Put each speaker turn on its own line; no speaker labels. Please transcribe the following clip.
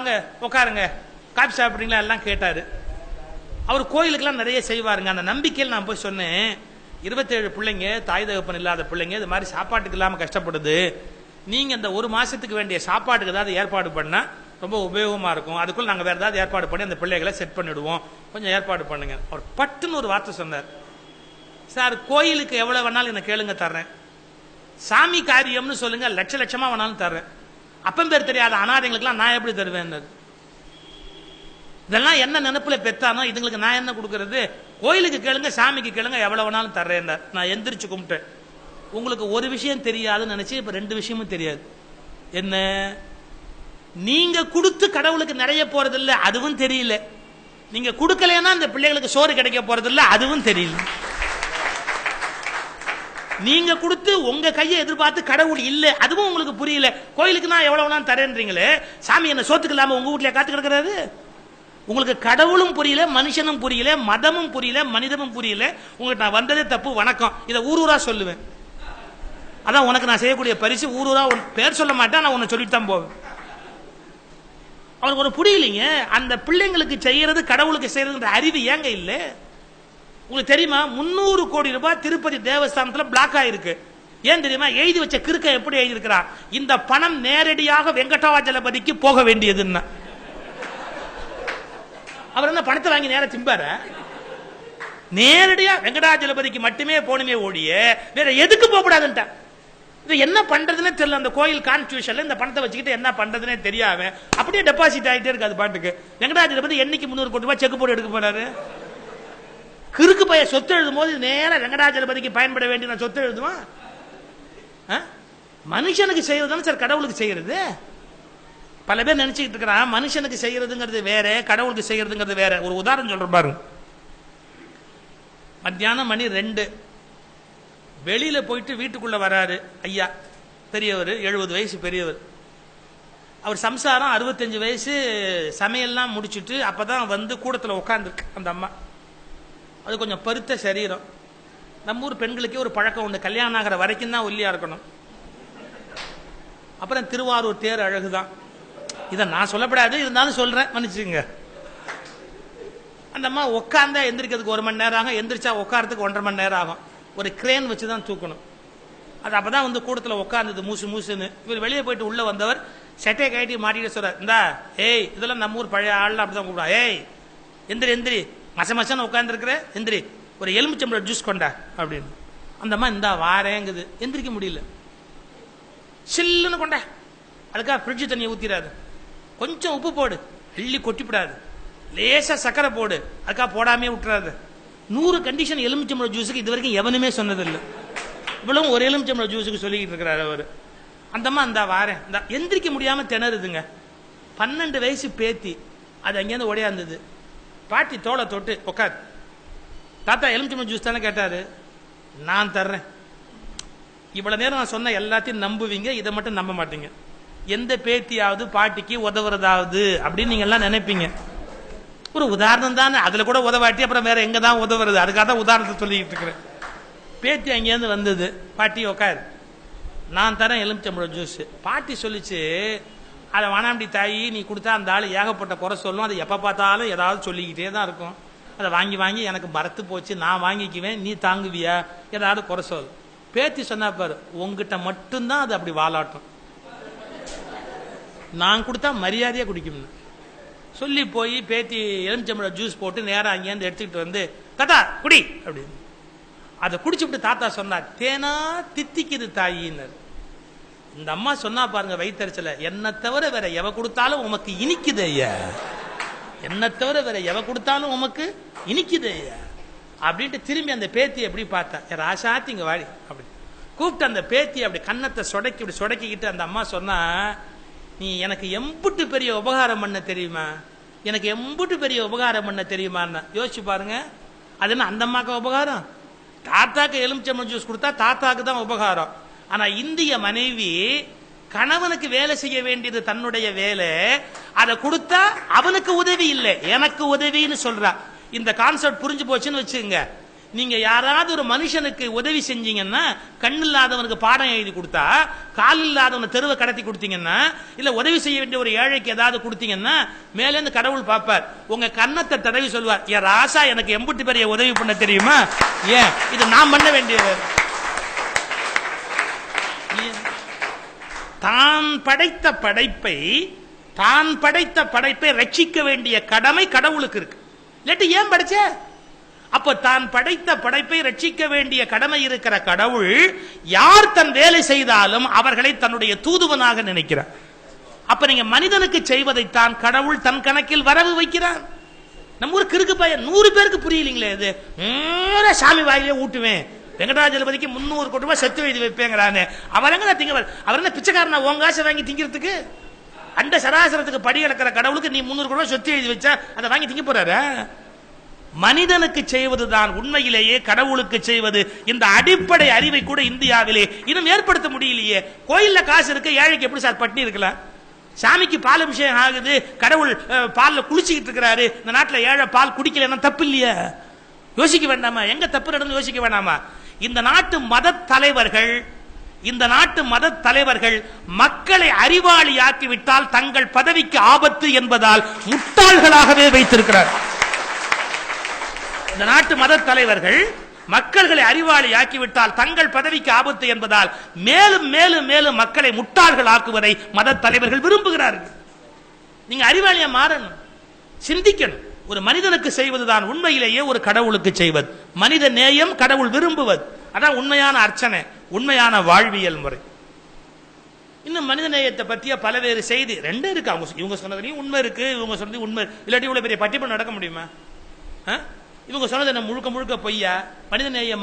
வாங்க உட்காருங்க, காபி சாப்பிட்றீங்களா எல்லாம் கேட்டாரு. அவர் கோயிலுக்கெல்லாம் நிறைய செய்வாருங்க. அந்த நம்பிக்கையில் நான் போய் சொன்னேன், 27 பிள்ளைங்க, தாய் தகப்பன் இல்லாத பிள்ளைங்க, இது மாதிரி சாப்பாட்டுக்கு இல்லாம கஷ்டப்படுது. நீங்க இந்த ஒரு மாசத்துக்கு வேண்டிய சாப்பாட்டுக்கு ஏதாவது ஏற்பாடு பண்ணா ரொம்ப உபயோகமா இருக்கும். அதுக்குள்ள நாங்க வேற ஏதாவது ஏற்பாடு பண்ணி அந்த பிள்ளைகளை செட் பண்ணிடுவோம், கொஞ்சம் ஏற்பாடு பண்ணுங்க. அவர் பட்டுன்னு ஒரு வார்த்தை சொன்னார், சார் கோயிலுக்கு எவ்வளவு வேணாலும் என்ன கேளுங்க தர்றேன், சாமி காரியம்னு சொல்லுங்க லட்ச லட்சமா வேணாலும் தர்றேன், அப்பம் பேர் தெரியாத அனாதைகளுக்கெல்லாம் நான் எப்படி தருவேன்? இதெல்லாம் என்ன நினைப்புல பெத்தானோ இதுங்களுக்கு நான் என்ன கொடுக்கறது? கோயிலுக்கு கேளுங்க, சாமிக்கு கேளுங்க, எவ்வளவு வேணாலும் தர்றேன். நான் எந்திரிச்சு கும்பிட்டேன். உங்களுக்கு ஒரு விஷயம் தெரியாதுன்னு நினைச்சு இப்ப 2 விஷயமும் தெரியாது. என்ன? நீங்க கொடுத்து கடவுளுக்கு நிறைய போறது இல்ல, அதுவும் தெரியல. நீங்க கொடுக்கலன்னா அந்த பிள்ளைகளுக்கு சோறு கிடைக்க போறது இல்ல, அதுவும் தெரியல. நீங்க கொடுத்து உங்க கையை எதிர்பார்த்து கடவுள் இல்ல, அதுவும் உங்களுக்கு புரியல. கோயிலுக்கு நான் எவ்வளவு வேணாலும் தரேன்றீங்களே, சாமி என்ன சோத்துக்கு இல்லாம உங்க வீட்டுல காத்து கிடக்கிறாரு. உங்களுக்கு கடவுளும் புரியல, மனுஷனும் புரியல, மதமும் புரியல, மனிதமும் புரியல. உங்களுக்கு நான் வந்ததே தப்பு, வணக்கம், இதை ஊரூரா சொல்லுவேன். அதான் உனக்கு நான் செய்யக்கூடிய பரிசு. ஊரூரா பேர் சொல்ல மாட்டேன், நான் உன்னை சொல்லிட்டு தான் போவேன். அவனுக்கு ஒரு புரியலைங்க. அந்த பிள்ளைங்களுக்கு செய்யறது கடவுளுக்கு செய்யறதுன்ற அறிவு ஏங்க இல்ல? உங்களுக்கு தெரியுமா, 300 கோடி ரூபாய் திருப்பதி தேவஸ்தானத்துல பிளாக் ஆயிருக்கு. ஏன் தெரியுமா? எழுதி வச்ச கிறுக்க எப்படி எழுதி இருக்கிறான், இந்த பணம் நேரடியாக வெங்கடாஜலபதிக்கு போக வேண்டியதுன்னா. அவர் என்ன பணத்தை வாங்கி நேரம் திம்பார? நேரடியா வெங்கடாஜலபதிக்கு மட்டுமே போனுமே ஓடிய வேற எதுக்கு போகக்கூடாதுன்ட்டா. இது என்ன பண்றதுன்னு தெரியல. அந்த கோயில் கான்ஸ்டிடியூஷன்ல இந்த பணத்தை வச்சுக்கிட்டு என்ன பண்றதுன்னே தெரியாம அப்படியே டெபாசிட் ஆகிட்டே இருக்கு அது பாட்டுக்கு. வெங்கடாஜலபதி என்னைக்கு 300 கோடி ரூபாய் செக் போட்டு எடுக்க போறாரு? கிறுக்கு பைய சொத்து எழுதும் போது நேர வெங்கடாஜலபதிக்கு பயன்பட வேண்டிய சொத்து எழுதுவான். மனுஷனுக்கு செய்யறதுன்னு சார் கடவுளுக்கு செய்யறது. பல பேர் நினைச்சுக்கிட்டு இருக்கிறான் மனுஷனுக்கு செய்யறதுங்கிறது வேற, கடவுளுக்கு செய்யறதுங்கிறது வேற. ஒரு உதாரணம் சொல்ற பாருங்க. மத்தியானம் மணி 2, வெளியில போயிட்டு வீட்டுக்குள்ள வராரு ஐயா, பெரியவர், 70 வயசு பெரியவர். அவர் சம்சாரம் 65 வயசு, சமையல்லாம் முடிச்சுட்டு அப்பதான் வந்து கூடத்துல உட்காந்துருக்கு அந்த அம்மா. அது கொஞ்சம் பருத்த சரீரம். நம்ம ஊர் பெண்களுக்கே ஒரு பழக்கம் உண்டு, கல்யாணம் ஆகிற வரைக்கும் தான் ஒல்லியா இருக்கணும். அப்புறம் திருவாரூர் தேர் அழகுதான். இதை நான் சொல்லப்படாது, இருந்தாலும் சொல்றேன், மன்னிச்சுங்க. அந்த அம்மா உட்கார்ந்தா எந்திரிக்கிறதுக்கு 1 மணி நேரம் ஆகும், எந்திரிச்சா உட்காரத்துக்கு 1.5 மணி நேரம் ஆகும். ஒரு கிரேன் வச்சுதான் தூக்கணும். அது அப்பதான் வந்து கூடத்துல உட்கார்ந்தது மூசு மூசுன்னு. இவர் வெளியே போயிட்டு உள்ள வந்தவர் சட்டையை கட்டி மாட்டிட்டு சொல்றாரு, இந்தா ஏய், இதெல்லாம் நம்ம ஊர் பழைய ஆள்லாம் அப்படிதான் கூப்பிடா, ஏய் எந்திரி எந்திரி, மச மசன்னு உட்கார்ந்து இருக்கிற, எந்திரி, ஒரு எலுமிச்சம்பழம் ஜூஸ் கொண்டா அப்படின்னு. அந்த அம்மா இந்தா வாரேங்குது, எந்திரிக்க முடியல. சில்லுன்னு கொண்டா, அதுக்காக ஃப்ரிட்ஜ் தண்ணியை ஊத்திராது, கொஞ்சம் உப்பு போடு, அள்ளி கொட்டிவிடாது, லேசா சக்கரை போடு, அதுக்காக போடாமே விட்டுறாது. 100 கண்டிஷன் எலுமிச்சம்பழம் ஜூஸுக்கு இது வரைக்கும் எவனுமே சொன்னதில்லை. இவ்வளவு ஒரு எலுமிச்சம்பழம் ஜூஸுக்கு சொல்லிக்கிட்டு இருக்கிறாரு அவரு. அந்த அம்மா இந்தா வாரேன், இந்த எந்திரிக்க முடியாம திணறுதுங்க. 12 வயசு பேத்தி, அது அங்கேருந்து ஓடியாந்தது. பாட்டி தோலை தொட்டு உட்காரு, தாத்தா எலுமிச்சம்பழம் ஜூஸ் தானே கேட்டாரு, நான் தர்றேன். இவ்வளவு நேரம் நான் சொன்ன எல்லாத்தையும் நம்புவீங்க, இதை மட்டும் நம்ப மாட்டீங்க. எந்த பேத்தியாவது பாட்டிக்கு உதவுறதாவது அப்படின்னு நீங்க எல்லாம் நினைப்பீங்க. ஒரு உதாரணம் தானே, அதுல கூட உதவாட்டி அப்புறம் வேற எங்க தான் உதவுறது, அதுக்காக தான் உதாரணத்தை சொல்லிட்டு இருக்கிறேன். பேத்தி அங்கேருந்து வந்தது, பாட்டி உட்காரு, நான் தரேன் எலுமிச்சம்பழம் ஜூஸ். பாட்டி சொல்லிச்சு, அதை வானாண்டி தாயி நீ கொடுத்தா அந்த ஆள் ஏகப்பட்ட குறை சொல்லும், அது எப்ப பார்த்தாலும் ஏதாவது சொல்லிக்கிட்டே தான் இருக்கும், அதை வாங்கி வாங்கி எனக்கு மறத்து போச்சு, நான் வாங்கிக்குவேன், நீ தாங்குவியா, ஏதாவது குறை சொல். பேத்தி சொன்னா பாரு, உங்ககிட்ட மட்டும்தான் அது அப்படி வாலாட்டும், நான் கொடுத்தா மரியாதையா குடிக்கும் சொல்லி போய் பேத்தி எலுமிச்சம்பழம் ஜூஸ் போட்டு நேரம் அங்கேருந்து எடுத்துக்கிட்டு வந்து, தாத்தா குடி அப்படின்னு. அதை குடிச்சுட்டு தாத்தா சொன்னார், தேனா தித்திக்குது தாயின்னு. இந்த அம்மா சொன்னா பாருங்க வயிற்றுச்சல, என்ன தவிர வேற எவ கொடுத்தாலும் உமக்கு இனிக்குது ஐயா, என்ன தவிர வேற எவ கொடுத்தாலும் உமக்கு இனிக்குது ஐயா அப்படின்ட்டு திரும்பி அந்த பேத்தி எப்படி பார்த்தா, ராசாத்தி இங்க வாடி அப்படி கூப்பிட்டு அந்த பேத்தி அப்படி கன்னத்தை சொடக்கி இப்படி சொடக்கிக்கிட்டு அந்த அம்மா சொன்னா, நீ எனக்கு எம்புட்டு பெரிய உபகாரம் பண்ண தெரியுமா, எனக்கு எம்புட்டு பெரிய உபகாரம் பண்ண தெரியுமான்னு யோசிச்சு பாருங்க. அது என்ன அந்த அம்மாக்கு உபகாரம்? தாத்தாக்கு எலுமிச்சம்பழம் ஜூஸ் கொடுத்தா தாத்தாக்கு தான் உபகாரம். ஆனா இந்திய மனைவி கணவனுக்கு வேலை செய்ய வேண்டியது தன்னுடைய வேலை, அதை கொடுத்தா அவனுக்கு உதவி இல்லை எனக்கு உதவின்னு சொல்றா. இந்த கான்செப்ட் புரிஞ்சு போச்சுன்னு வச்சுங்க, நீங்க யாராவது ஒரு மனுஷனுக்கு உதவி செஞ்சீங்கன்னா, கண் இல்லாதவனுக்கு பாடம் எழுதி கொடுத்தா, கால் இல்லாதவனை தெருவை கடத்தி கொடுத்தீங்கன்னா, இல்ல உதவி செய்ய வேண்டிய ஒரு ஏழைக்கு ஏதாவது கொடுத்தீங்கன்னா, மேல இருந்து கடவுள் பார்ப்பார், உங்க கன்னத்தை தடவி சொல்வார், ஏன் ராசா எனக்கு எம்புட்டு பெரிய உதவி பண்ண தெரியுமா, ஏன் இது நான் பண்ண வேண்டியது. தான் படைத்த படைப்பை ரட்சிக்க வேண்டிய கடமை கடவுளுக்கு இருக்கு. இல்லாட்டி ஏன் படைச்ச? அப்ப தான் படைத்த படைப்பை ரட்சிக்க வேண்டிய கடமை இருக்கிற கடவுள் யார் தன் வேலை செய்தாலும் அவர்களை தன்னுடைய தூதுவனாக நினைக்கிறார். அப்ப நீங்க மனிதனுக்கு செய்வதைத்தான் கடவுள் தன் கணக்கில் வரவு வைக்கிறார். நம்ம ஊர் கிறுக்கு பையன் 100 பேருக்கு புரியலீங்களே, இது சாமி வாயிலே ஊட்டுவேன், வெங்கடாஜலபதிக்கு 300 கோடி ரூபாய் செத்து எழுதி வைப்பேங்கிறானே, அவர் எங்க திங்க, அவர் என்ன பிச்சைக்காரனா உங்காசை வாங்கி திங்கிறதுக்கு? அண்ட சராசரத்துக்கு படி கிடக்கிற கடவுளுக்கு நீ 300 கோடி ரூபாய் சொத்து எழுதி வச்சா அதை வாங்கி திங்க போறாரு? மனிதனுக்கு செய்வதுதான் உண்மையிலேயே கடவுளுக்கு செய்வது. இந்த அடிப்படை அறிவை கூட இந்தியாவிலே இன்னும் ஏற்படுத்த முடியலையே. கோயில்ல காசு இருக்கு, ஏழைக்கு எப்படி சார் பட்டினி இருக்கலாம்? சாமிக்கு பால் அபிஷேகம் ஆகுது, கடவுள் பால்ல குளிச்சுக்கிட்டு இருக்கிறாரு, இந்த நாட்டில் ஏழை பால் குடிக்கலன்னா தப்பு இல்லையா? யோசிக்க வேண்டாமா? எங்க தப்பு நடந்து யோசிக்க வேண்டாமா? இந்த நாட்டு மத தலைவர்கள் மக்களை அறிவாளியாக்கிவிட்டால் தங்கள் பதவிக்கு ஆபத்து என்பதால் முட்டாள்களாகவே வைத்திருக்கிறார். இந்த நாட்டு மத தலைவர்கள் மக்களை அறிவாளியாக்கிவிட்டால் தங்கள் பதவிக்கு ஆபத்து என்பதால் மேலும் மேலும் மேலும் மக்களை முட்டாள்கள் ஆக்குவதை மத தலைவர்கள் விரும்புகிறார்கள். நீங்க அறிவாளியா மாறணும், சிந்திக்கணும். ஒரு மனிதனுக்கு செய்வதுதான் உண்மையிலேயே ஒரு கடவுளுக்கு செய்வது. மனித நேயம் கடவுள் விரும்புவது, அதான் உண்மையான அர்ச்சனை, உண்மையான வாழ்வியல் முறை. இன்னும் மனித நேயத்தை பற்றிய பல்வேறு செய்தி ரெண்டு இருக்கு. இவங்க சொன்னதுலையும் உண்மை இருக்கு, இவங்க சொன்னது உண்மை இல்லாட்டி இவ்வளவு பெரிய பட்டிமன்றம் நடக்க முடியுமா? இவங்க சொன்னது என்ன முழுக்க முழுக்க பொய்யா? மனித நேயம்